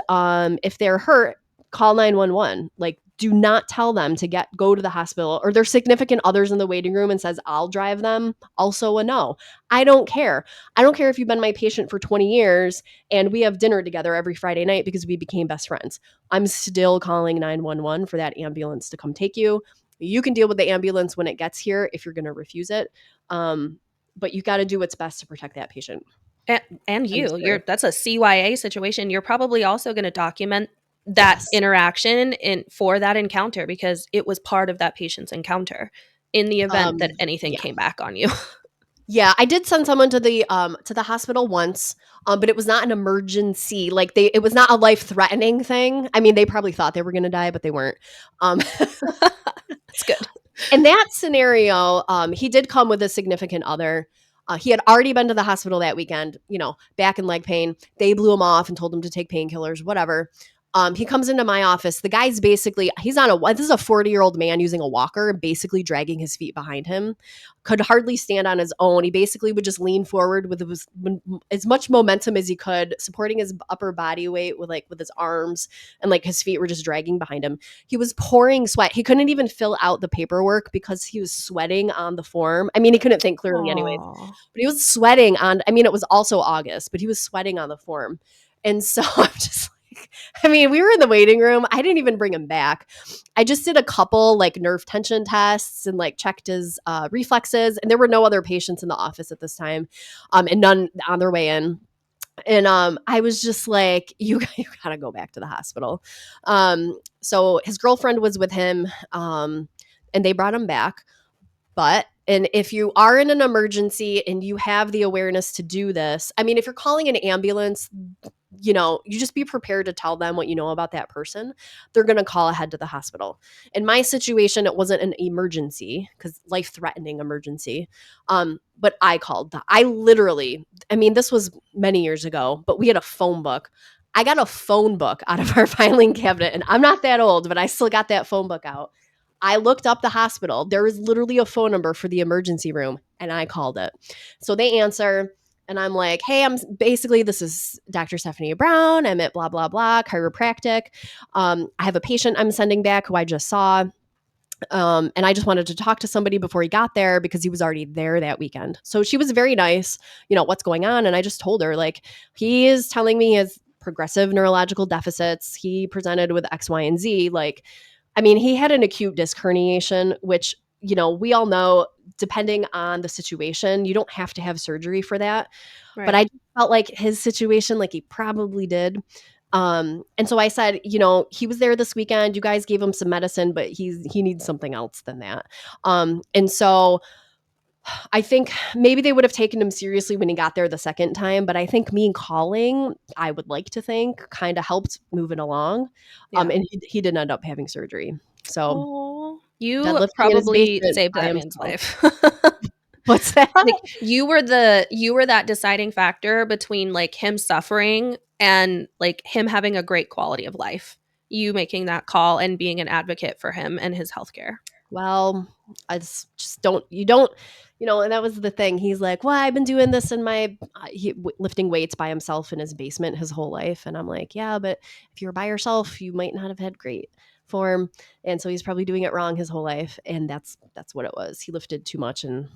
if they're hurt, call 911. Like, do not tell them to go to the hospital or their significant others in the waiting room and says, I'll drive them. Also, a no. I don't care. I don't care if you've been my patient for 20 years and we have dinner together every Friday night because we became best friends. I'm still calling 911 for that ambulance to come take you. You can deal with the ambulance when it gets here if you're going to refuse it. But you got to do what's best to protect that patient. And End of story. that's a CYA situation. You're probably also going to document that Yes. interaction in for that encounter because it was part of that patient's encounter in the event that anything Yeah. came back on you. Yeah, I did send someone to the hospital once, but it was not an emergency. Like it was not a life-threatening thing. I mean, they probably thought they were gonna die, but they weren't. Um, That's good. in that scenario, he did come with a significant other. He had already been to the hospital that weekend, back and leg pain. They blew him off and told him to take painkillers, whatever. He comes into my office. The guy's basically, this is a 40-year-old man using a walker, basically dragging his feet behind him. Could hardly stand on his own. He basically would just lean forward with as much momentum as he could, supporting his upper body weight with his arms, and like his feet were just dragging behind him. He was pouring sweat. He couldn't even fill out the paperwork because he was sweating on the form. I mean, he couldn't think clearly anyways, Aw. but he was sweating on, I mean, it was also August, but he was sweating on the form. And so I'm just like, I mean, we were in the waiting room. I didn't even bring him back. I just did a couple like nerve tension tests and like checked his reflexes. And there were no other patients in the office at this time, and none on their way in. And I was just like, you gotta go back to the hospital. So his girlfriend was with him, and they brought him back. But And if you are in an emergency and you have the awareness to do this, I mean, if you're calling an ambulance, you just be prepared to tell them what you know about that person. They're going to call ahead to the hospital. In my situation, it wasn't an emergency because life threatening emergency. But I called. I literally, I mean, this was many years ago, but we had a phone book. I got a phone book out of our filing cabinet, and I'm not that old, but I still got that phone book out. I looked up the hospital. There was literally a phone number for the emergency room, and I called it. So they answer, and I'm like, hey, this is Dr. Stephanie Brown. I'm at blah, blah, blah, chiropractic. I have a patient I'm sending back who I just saw. And I just wanted to talk to somebody before he got there because he was already there that weekend. So she was very nice, what's going on? And I just told her, like, he is telling me his progressive neurological deficits. He presented with X, Y, and Z. Like, I mean, he had an acute disc herniation, which, we all know, depending on the situation, you don't have to have surgery for that. But Right. I just felt like his situation, like he probably did. And so I said, he was there this weekend. You guys gave him some medicine, but he needs something else than that. And so I think maybe they would have taken him seriously when he got there the second time, but I think me calling, I would like to think, kind of helped move it along. Yeah. And he didn't end up having surgery. So Oh, you deadlifting in his probably basement saved by that man's himself. life. What's that? Like, you were that deciding factor between, like, him suffering and, like, him having a great quality of life. You making that call and being an advocate for him and his healthcare. Well, I just don't you don't and that was the thing. He's like, "Well, I've been doing this in my lifting weights by himself in his basement his whole life." And I'm like, "Yeah, but if you're by yourself, you might not have had great form." And so he's probably doing it wrong his whole life, and that's what it was. He lifted too much and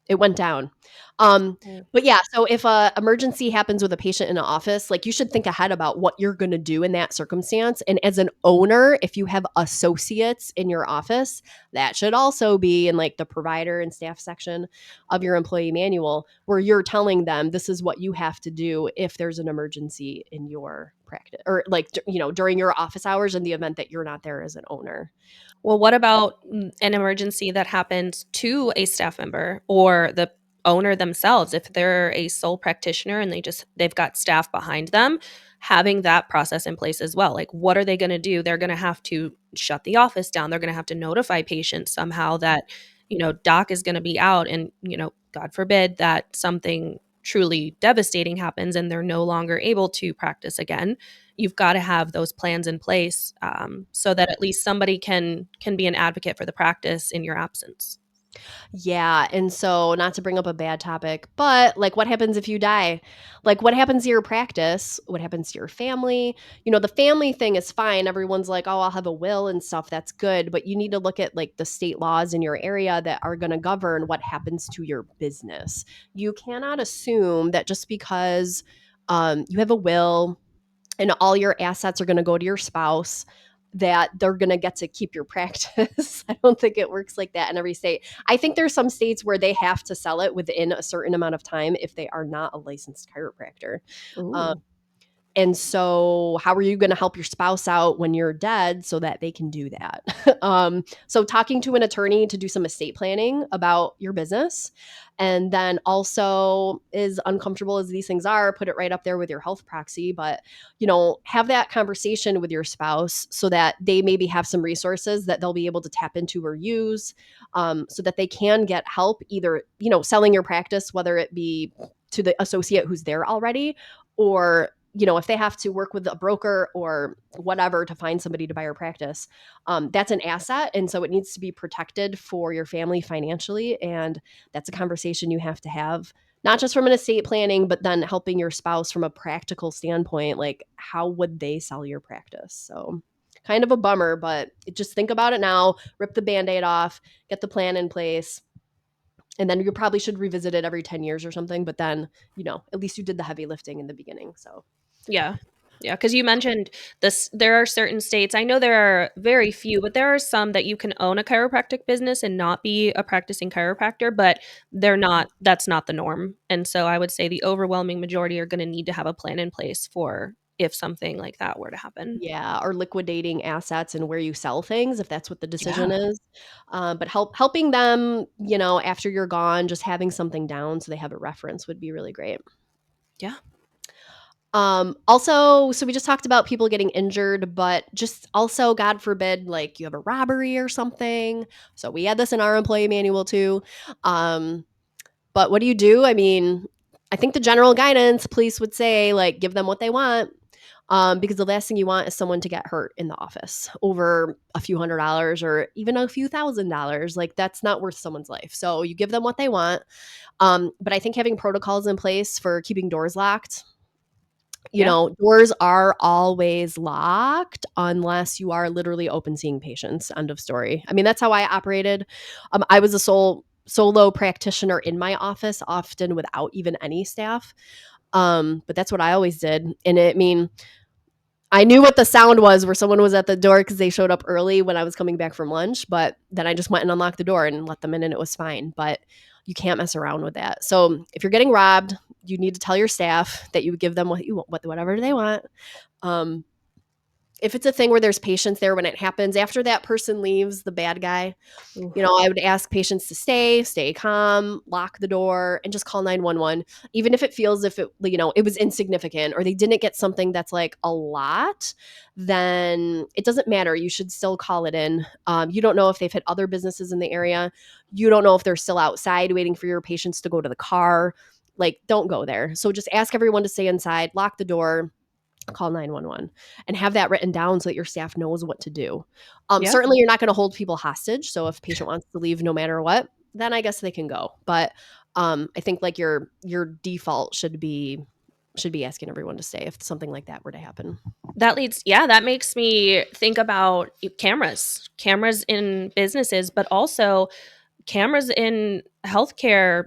it went down. Um, Mm. but yeah, so if a emergency happens with a patient in an office, like, you should think ahead about what you're going to do in that circumstance. And as an owner, if you have associates in your office, that should also be in, like, the provider and staff section of your employee manual, where you're telling them this is what you have to do if there's an emergency in your practice, or, like, during your office hours in the event that you're not there as an owner. Well, what about an emergency that happens to a staff member or the owner themselves? If they're a sole practitioner and they've got staff behind them, having that process in place as well. Like, what are they going to do? They're going to have to shut the office down. They're going to have to notify patients somehow that, doc is going to be out, and, God forbid that something truly devastating happens and they're no longer able to practice again. You've got to have those plans in place, so that at least somebody can be an advocate for the practice in your absence. Yeah, and so, not to bring up a bad topic, but, like, what happens if you die? Like, what happens to your practice? What happens to your family? The family thing is fine. Everyone's like, "Oh, I'll have a will and stuff." That's good, but you need to look at, like, the state laws in your area that are gonna govern what happens to your business. You cannot assume that just because, you have a will and all your assets are going to go to your spouse, that they're going to get to keep your practice. I don't think it works like that in every state. I think there's some states where they have to sell it within a certain amount of time if they are not a licensed chiropractor. Um, Ooh. and so, how are you going to help your spouse out when you're dead so that they can do that? So, talking to an attorney to do some estate planning about your business. And then also, as uncomfortable as these things are, put it right up there with your health proxy. But, have that conversation with your spouse so that they maybe have some resources that they'll be able to tap into or use, so that they can get help either, selling your practice, whether it be to the associate who's there already, or if they have to work with a broker or whatever to find somebody to buy your practice, that's an asset. And so it needs to be protected for your family financially. And that's a conversation you have to have, not just from an estate planning, but then helping your spouse from a practical standpoint. Like, how would they sell your practice? So, kind of a bummer, but just think about it now, rip the band aid off, get the plan in place. And then you probably should revisit it every 10 years or something. But then, at least you did the heavy lifting in the beginning. So, Yeah. Yeah, because you mentioned this, there are certain states, I know there are very few, but there are some that you can own a chiropractic business and not be a practicing chiropractor, but that's not the norm. And so I would say the overwhelming majority are going to need to have a plan in place for if something like that were to happen. Yeah, or liquidating assets and where you sell things if that's what the decision Yeah. is. But helping them, after you're gone, just having something down so they have a reference would be really great. Yeah. Also, so we just talked about people getting injured, but just also, God forbid, like you have a robbery or something. So we had this in our employee manual too. Um, but what do you do? I mean, I think the general guidance, police would say, like, give them what they want. Because the last thing you want is someone to get hurt in the office over a few $100s or even a few $1,000s. Like, that's not worth someone's life. So you give them what they want. But I think having protocols in place for keeping doors locked, Yeah. doors are always locked unless you are literally open seeing patients. End of story. I mean, that's how I operated. I was a solo practitioner in my office, often without even any staff. But that's what I always did. And I knew what the sound was where someone was at the door because they showed up early when I was coming back from lunch. But then I just went and unlocked the door and let them in, and it was fine. But you can't mess around with that. So if you're getting robbed, you need to tell your staff that you would give them whatever they want. Um, if it's a thing where there's patients there when it happens, after that person leaves, the bad guy, Oof. I would ask patients to stay calm, lock the door, and just call 911. Even if it feels if it was insignificant or they didn't get something that's like a lot, then it doesn't matter. You should still call it in. You don't know if they've hit other businesses in the area. You don't know if they're still outside waiting for your patients to go to the car. Like, don't go there. So just ask everyone to stay inside, lock the door, call 911 and have that written down so that your staff knows what to do. Yeah. Certainly you're not going to hold people hostage. So if a patient wants to leave no matter what, then I guess they can go. But I think like your default should be asking everyone to stay if something like that were to happen. That makes me think about cameras in businesses, but also cameras in healthcare,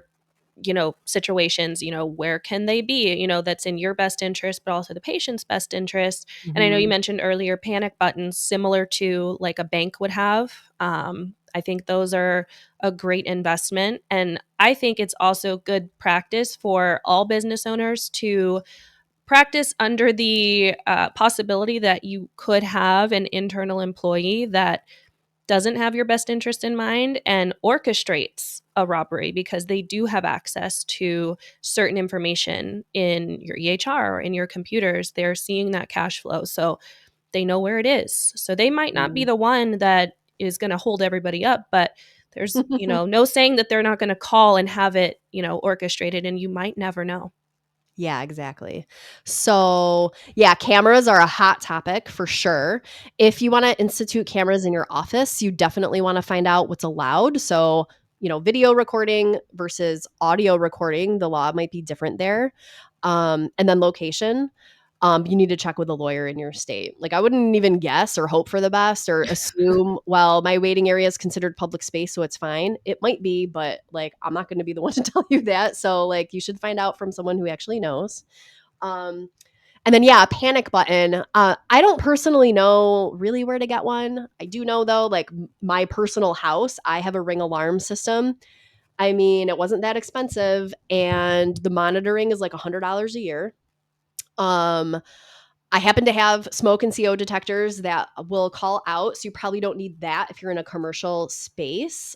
situations, where can they be, that's in your best interest, but also the patient's best interest. And I know you Mhm. mentioned earlier panic buttons similar to like a bank would have. I think those are a great investment. And I think it's also good practice for all business owners to practice under the possibility that you could have an internal employee that doesn't have your best interest in mind and orchestrates a robbery because they do have access to certain information in your EHR or in your computers. They're seeing that cash flow. So they know where it is. So they might not be Mhm. the one that is going to hold everybody up, but there's, no saying that they're not going to call and have it, orchestrated, and you might never know. Yeah, exactly. So, yeah, cameras are a hot topic for sure. If you want to institute cameras in your office, you definitely want to find out what's allowed. So, video recording versus audio recording, the law might be different there. And then location. You need to check with a lawyer in your state. Like, I wouldn't even guess or hope for the best or assume, well, my waiting area is considered public space, so it's fine. It might be, but like, I'm not going to be the one to tell you that. So, like, you should find out from someone who actually knows. Um, and then, yeah, a panic button. I don't personally know really where to get one. I do know, though, like my personal house, I have a ring alarm system. I mean, it wasn't that expensive, and the monitoring is like $100 a year. Um, I happen to have smoke and CO detectors that will call out, so you probably don't need that if you're in a commercial space.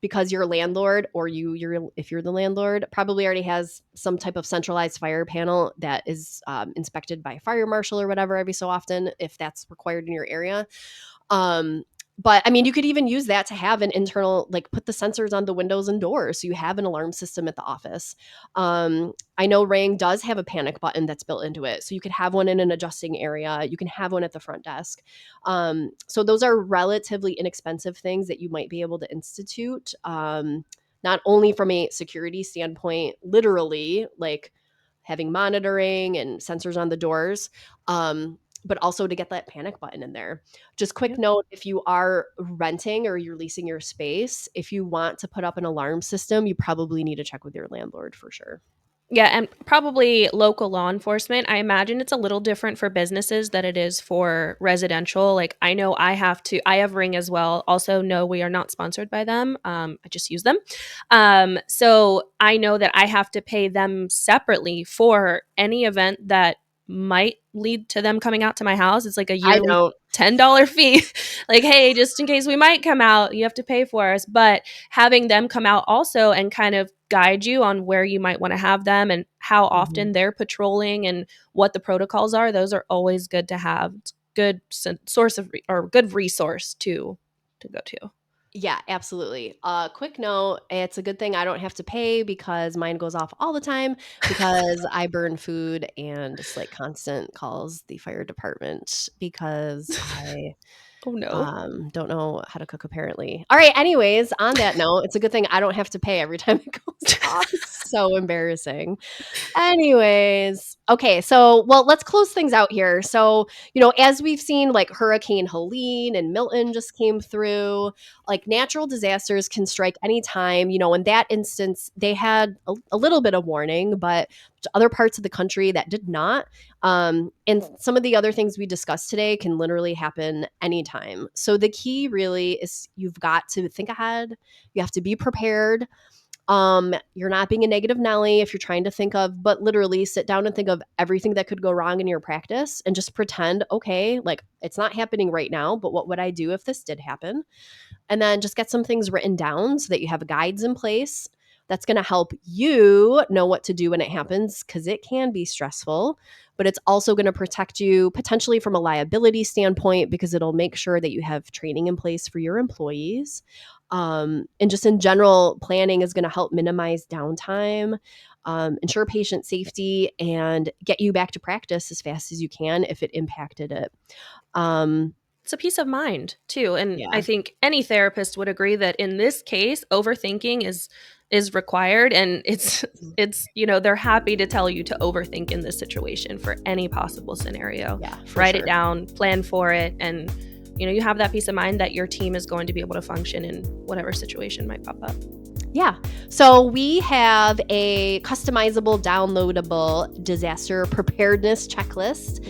Because your landlord or if you're the landlord, probably already has some type of centralized fire panel that is inspected by a fire marshal or whatever every so often, if that's required in your area. Um, but I mean, you could even use that to have an internal, like put the sensors on the windows and doors so you have an alarm system at the office. I know Ring does have a panic button that's built into it. So you could have one in an adjusting area. You can have one at the front desk. So those are relatively inexpensive things that you might be able to institute. Not only from a security standpoint, literally, like having monitoring and sensors on the doors, but also to get that panic button in there. Just quick Yep. note, if you are renting or you're leasing your space, if you want to put up an alarm system, you probably need to check with your landlord for sure. Yeah, and probably local law enforcement. I imagine it's a little different for businesses than it is for residential. Like I know I have Ring as well. Also, no, we are not sponsored by them. I just use them. So I know that I have to pay them separately for any event that might lead to them coming out to my house. It's like a I yearly don't. $10 fee. Like, hey, just in case we might come out, you have to pay for us. But having them come out also and kind of guide you on where you might want to have them and how Mhm. often they're patrolling and what the protocols are, those are always good to have. It's good source of or good resource to go to. Yeah, absolutely. Quick note, it's a good thing I don't have to pay because mine goes off all the time because I burn food and just like constant calls the fire department because I Oh no. don't know how to cook apparently. All right, anyways, on that note, it's a good thing I don't have to pay every time it goes off. It's so embarrassing. Anyways, okay, so well, let's close things out here. So, as we've seen, like Hurricane Helene and Milton just came through, like natural disasters can strike anytime. In that instance, they had a little bit of warning, but to other parts of the country that did not. And some of the other things we discussed today can literally happen anytime. So the key really is you've got to think ahead. You have to be prepared. You're not being a negative Nelly if you're trying to think of, but literally sit down and think of everything that could go wrong in your practice and just pretend, okay, like it's not happening right now, but what would I do if this did happen? And then just get some things written down so that you have guides in place. That's going to help you know what to do when it happens because it can be stressful, but it's also going to protect you potentially from a liability standpoint because it'll make sure that you have training in place for your employees. And just in general, planning is going to help minimize downtime, ensure patient safety, and get you back to practice as fast as you can if it impacted it. Um, It's a peace of mind too, and I yeah. think any therapist would agree that in this case overthinking is required, and they're happy to tell you to overthink in this situation for any possible scenario. Yeah, for Write it sure. down, plan for it, and you have that peace of mind that your team is going to be able to function in whatever situation might pop up. Yeah. So we have a customizable, downloadable disaster preparedness checklist,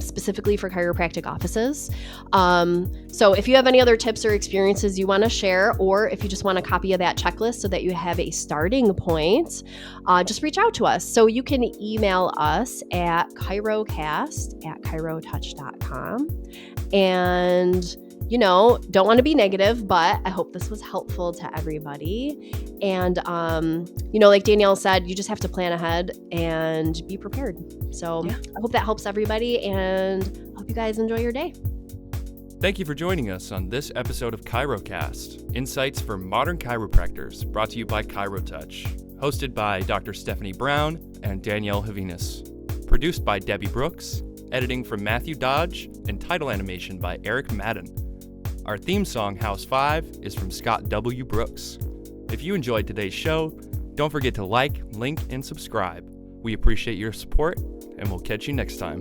specifically for chiropractic offices. So if you have any other tips or experiences you want to share, or if you just want a copy of that checklist so that you have a starting point, just reach out to us. So you can email us at chirocast@chirotouch.com. And don't want to be negative, but I hope this was helpful to everybody. And, like Danielle said, you just have to plan ahead and be prepared. So Yeah. I hope that helps everybody and I hope you guys enjoy your day. Thank you for joining us on this episode of ChiroCast, Insights for Modern Chiropractors, brought to you by ChiroTouch, hosted by Dr. Stephanie Brown and Danielle Javines, produced by Debbie Brooks, editing from Matthew Dodge, and title animation by Eric Madden. Our theme song, House 5, is from Scott W. Brooks. If you enjoyed today's show, don't forget to like, link, and subscribe. We appreciate your support, and we'll catch you next time.